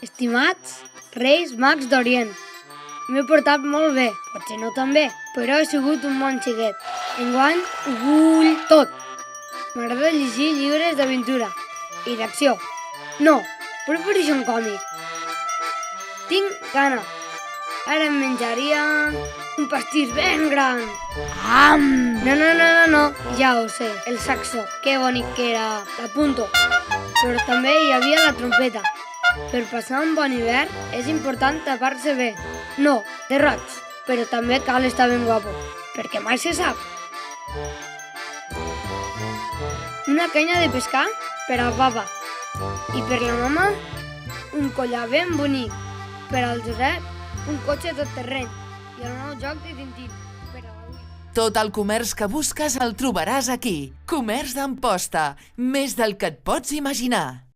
Estimats Reis Mags d'Orient, m'he portat molt bé, potser no tan bé, però he sigut un bon xiquet. Enguany ho vull tot. M'agrada llegir llibres d'aventura i d'acció. No, prefereixo un còmic. Tinc gana. Ara em menjaria un pastís ben gran. No, ja ho sé, el saxo, que bonic que era, l'apunto. Però també hi havia la trompeta. Per passar un bon hivern és important tapar-se bé. No, de roig, però també cal estar ben guapo, perquè mai se sap. Una canya de pescar per al papa. I per la mama, un collar ben bonic. Per al Josep, un cotxe tot terreny. I el nou joc de Tintín. Per a l'avui. Tot el comerç que busques el trobaràs aquí. Comerç d'Amposta, més del que et pots imaginar.